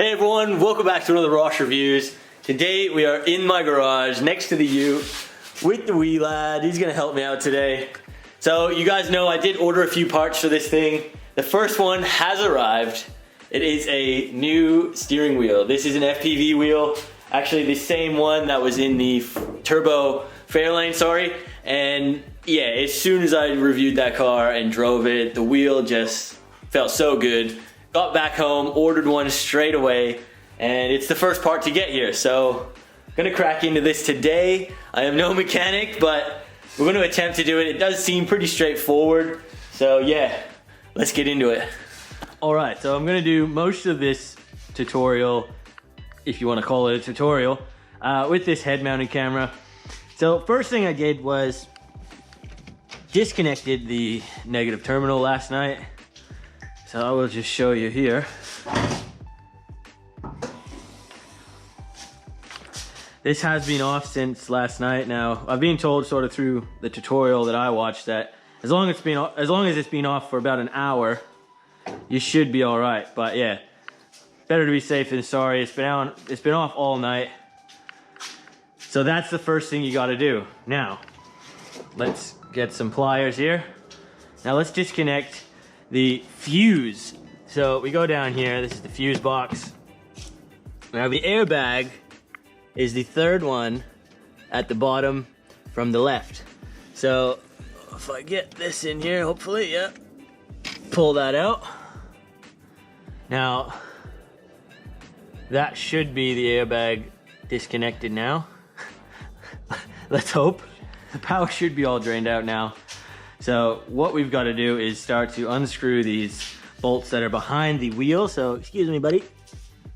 Hey everyone, welcome back to another Rosh Reviews. Today we are in my garage next to the Ute with the wee lad. He's gonna help me out today. So you guys know I did order a few parts for this thing. The first one has arrived. It is a new steering wheel. This is an FPV wheel. Actually the same one that was in the Turbo Fairlane, sorry. And yeah, as soon as I reviewed that car and drove it, the wheel just felt so good. Got back home, ordered one straight away, and it's the first part to get here. So I'm gonna crack into this today. I am no mechanic, but we're gonna attempt to do it. It does seem pretty straightforward. So yeah, let's get into it. All right, so I'm gonna do most of this tutorial, if you wanna call it a tutorial, with this head-mounted camera. So first thing I did was disconnected the negative terminal last night. So I will just show you here. This has been off since last night. Now I've been told sort of through the tutorial that I watched that as long as it's been off for about an hour, you should be all right. But yeah, better to be safe than sorry. It's been off all night. So that's the first thing you got to do. Now let's get some pliers here. Now let's disconnect the fuse. So we go down here, this is the fuse box. Now the airbag is the third one at the bottom from the left. So if I get this in here, hopefully, yeah, pull that out. Now that should be the airbag disconnected now. Let's hope. The power should be all drained out now. So what we've got to do is start to unscrew these bolts that are behind the wheel. So excuse me, buddy.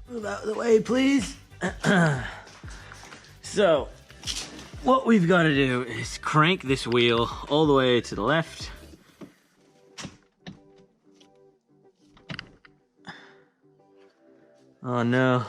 Move out of the way, please. So what we've got to do is crank this wheel all the way to the left. Oh no.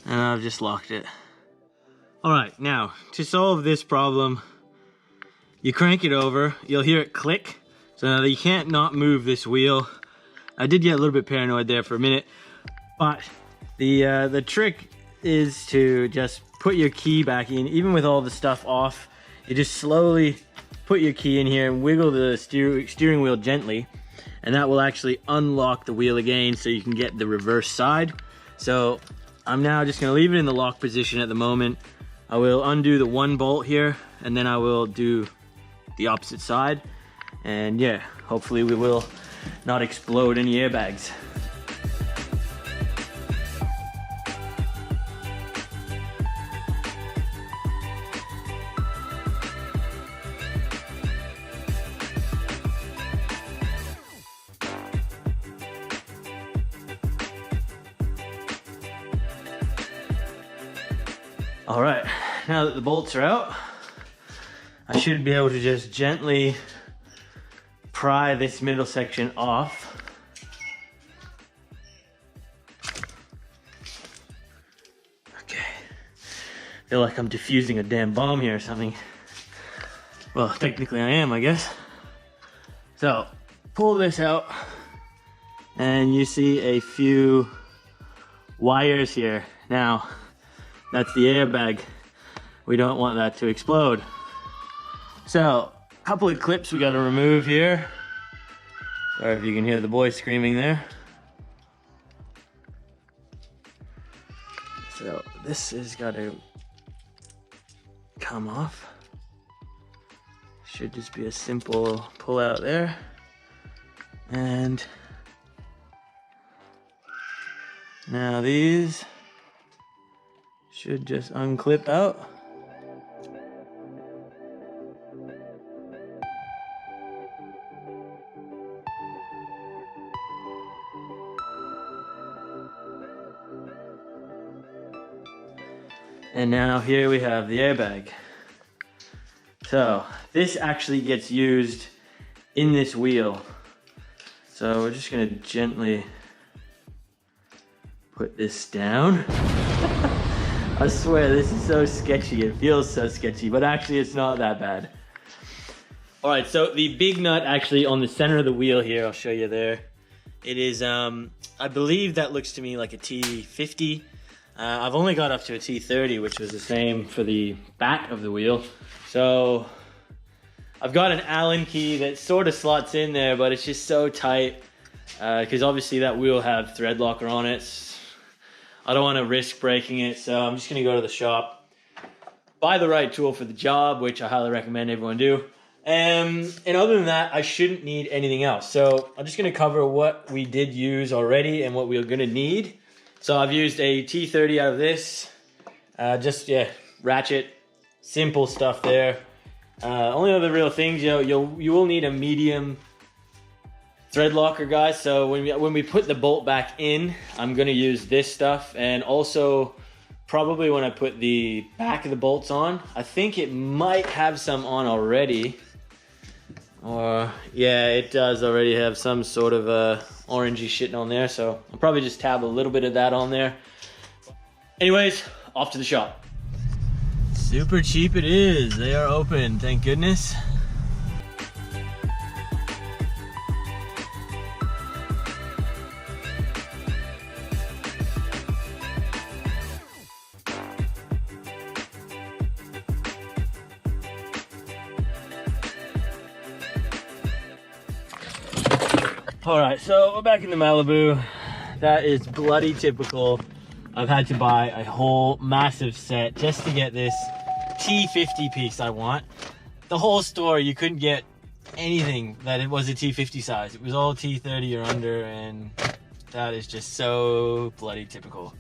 And I've just locked it. All right, now to solve this problem, you crank it over, you'll hear it click. So now you can't not move this wheel. I did get a little bit paranoid there for a minute, but the trick is to just put your key back in, even with all the stuff off. You just slowly put your key in here and wiggle the steering wheel gently, and that will actually unlock the wheel again so you can get the reverse side. So I'm now just gonna leave it in the lock position at the moment. I will undo the one bolt here, and then I will do the opposite side, and yeah, hopefully we will not explode any airbags. All right, now that the bolts are out, I should be able to just gently pry this middle section off. Okay, feel like I'm defusing a damn bomb here or something. Well, technically I am, I guess. So, pull this out, and you see a few wires here. Now, that's the airbag. We don't want that to explode. So, a couple of clips we gotta remove here. Sorry if you can hear the boy screaming there. So, this has gotta come off. Should just be a simple pull out there. And now these should just unclip out. And now here we have the airbag. So this actually gets used in this wheel. So we're just gonna gently put this down. I swear this is so sketchy. It feels so sketchy, but actually it's not that bad. All right, so the big nut actually on the center of the wheel here, I'll show you there. It is I believe that looks to me like a T50. I've only got up to a T30, which was the same for the back of the wheel. So I've got an Allen key that sort of slots in there, but it's just so tight because obviously that wheel have thread locker on it. I don't want to risk breaking it, so I'm just going to go to the shop, buy the right tool for the job, which I highly recommend everyone do. And other than that, I shouldn't need anything else. So I'm just going to cover what we did use already and what we're going to need. So I've used a T30 out of this. Ratchet, simple stuff there. Only other real things, you will need a medium thread locker, guys. So when we put the bolt back in, I'm going to use this stuff, and also probably when I put the back of the bolts on, I think it might have some on already. Or yeah, it does already have some sort of orangey shit on there, so I'll probably just tab a little bit of that on there. Anyways, off to the shop. Super cheap it is. They are open, thank goodness. All right, so we're back in the Malibu. That is bloody typical. I've had to buy a whole massive set just to get this T50 piece I want. The whole store, you couldn't get anything that it was a T50 size. It was all T30 or under, and that is just so bloody typical.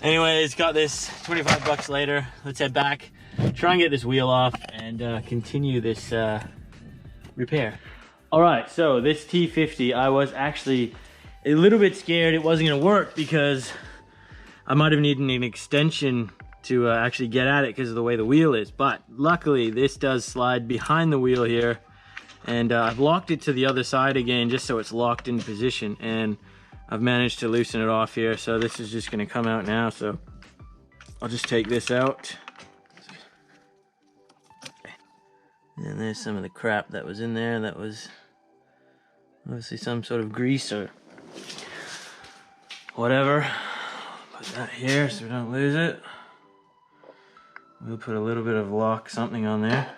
Anyways, got this 25 bucks later. Let's head back, try and get this wheel off, and continue this repair. All right, so this T50, I was actually a little bit scared it wasn't gonna work because I might have needed an extension to actually get at it because of the way the wheel is. But luckily, this does slide behind the wheel here, and I've locked it to the other side again just so it's locked in position, and I've managed to loosen it off here. So this is just gonna come out now. So I'll just take this out. And there's some of the crap that was in there. That was obviously some sort of grease or whatever. Put that here so we don't lose it. We'll put a little bit of lock something on there.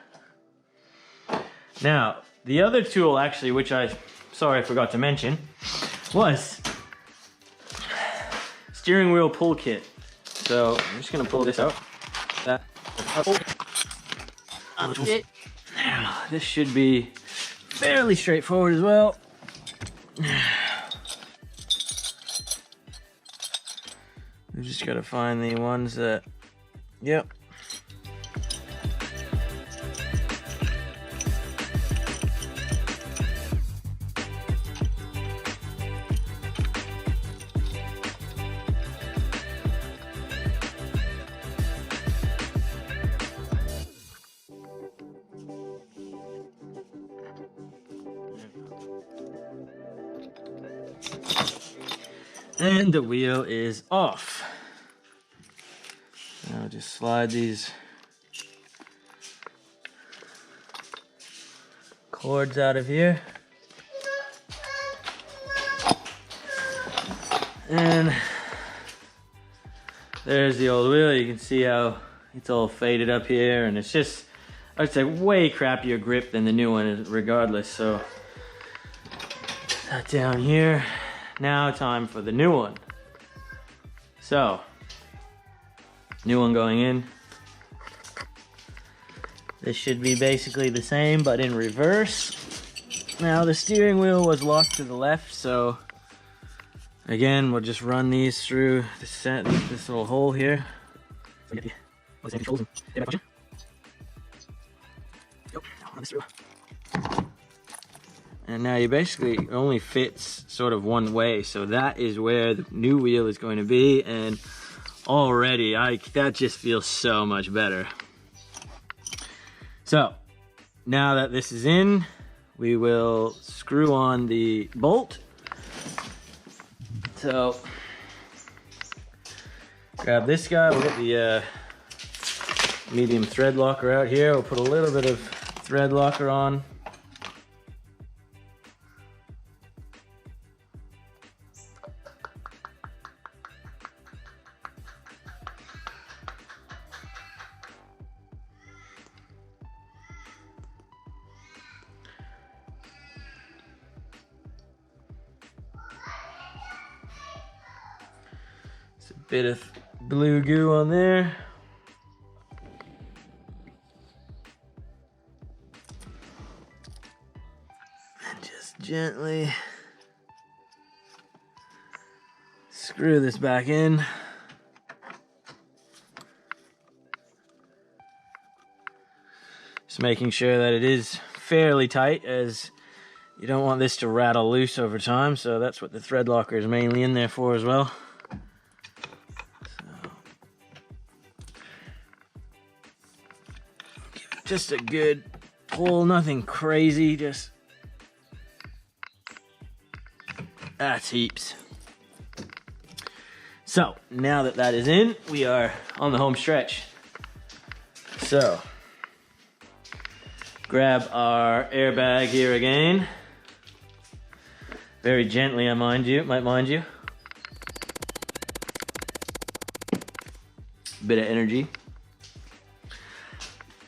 Now, the other tool actually, which I forgot to mention, was steering wheel pull kit. So I'm just gonna pull this out. Now, this should be fairly straightforward as well. We just gotta find the ones that, yep. And the wheel is off. I'll just slide these cords out of here. And there's the old wheel. You can see how it's all faded up here, and it's just, I'd say, way crappier grip than the new one is regardless. So put that down here. Now time for the new one. So, new one going in. This should be basically the same, but in reverse. Now the steering wheel was locked to the left, so again, we'll just run these through this little hole here. And now you basically only fits sort of one way, so that is where the new wheel is going to be, and already that just feels so much better. So now that this is in, we will screw on the bolt. So grab this guy, we'll get the medium thread locker out here. We'll put a little bit of thread locker on. Bit of blue goo on there. And just gently screw this back in. Just making sure that it is fairly tight, as you don't want this to rattle loose over time, so that's what the thread locker is mainly in there for as well. So, give it just a good pull, nothing crazy, just that's heaps. So now that that is in, we are on the home stretch. So grab our airbag here again. Very gently, might mind you. Bit of energy.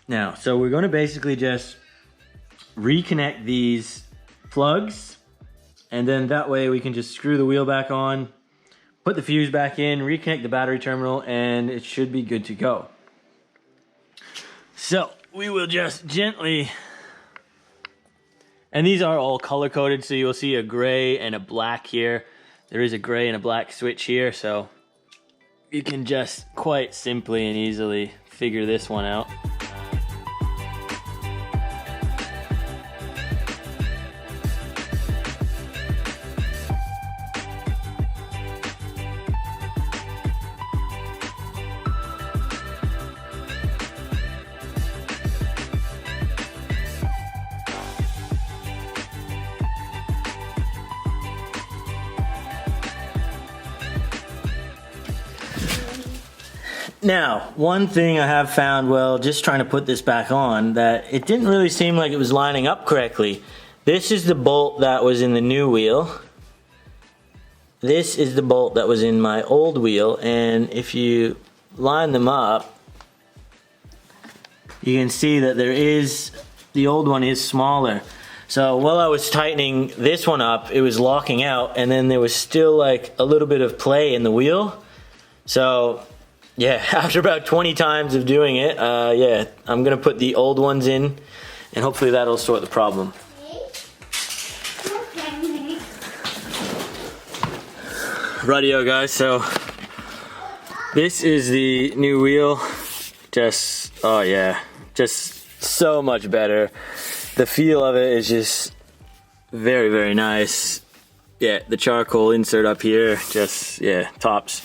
Now, so we're going to basically just reconnect these plugs, and then that way we can just screw the wheel back on, put the fuse back in, reconnect the battery terminal, and it should be good to go. So we will just gently, and these are all color coded, so you'll see a gray and a black here. There is a gray and a black switch here, so you can just quite simply and easily figure this one out. Now, one thing I have found, well, just trying to put this back on, that it didn't really seem like it was lining up correctly. This is the bolt that was in the new wheel. This is the bolt that was in my old wheel, and if you line them up, you can see that the old one is smaller. So while I was tightening this one up, it was locking out, and then there was still like a little bit of play in the wheel. So yeah, after about 20 times of doing it, yeah, I'm gonna put the old ones in, and hopefully that'll sort the problem. Rightio guys, so this is the new wheel. Just, oh yeah, just so much better. The feel of it is just very, very nice. Yeah, the charcoal insert up here, just, yeah, tops.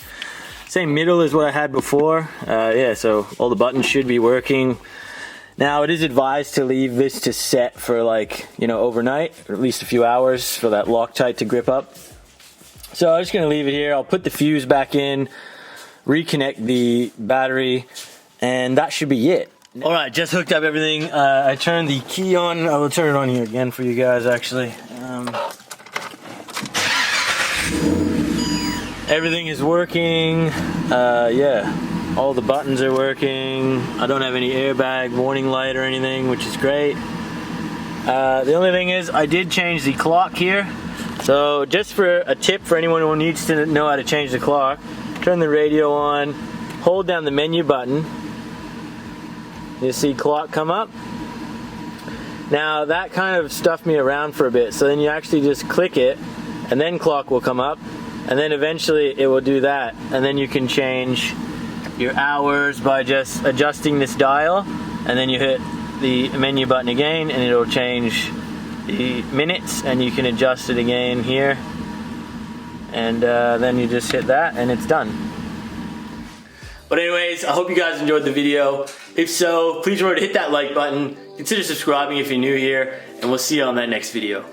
Same middle as what I had before. Yeah, so all the buttons should be working. Now, it is advised to leave this to set for like, you know, overnight, or at least a few hours for that Loctite to grip up. So I'm just gonna leave it here. I'll put the fuse back in, reconnect the battery, and that should be it. All right, just hooked up everything. I turned the key on. I will turn it on here again for you guys, actually. Everything is working. Yeah, all the buttons are working. I don't have any airbag warning light or anything, which is great. The only thing is I did change the clock here. So just for a tip for anyone who needs to know how to change the clock, turn the radio on, hold down the menu button. You'll see clock come up. Now that kind of stuffed me around for a bit, so then you actually just click it and then clock will come up, and then eventually it will do that, and then you can change your hours by just adjusting this dial, and then you hit the menu button again and it'll change the minutes, and you can adjust it again here, and then you just hit that and it's done. But anyways, I hope you guys enjoyed the video. If so, please remember to hit that like button, consider subscribing if you're new here, and we'll see you on that next video.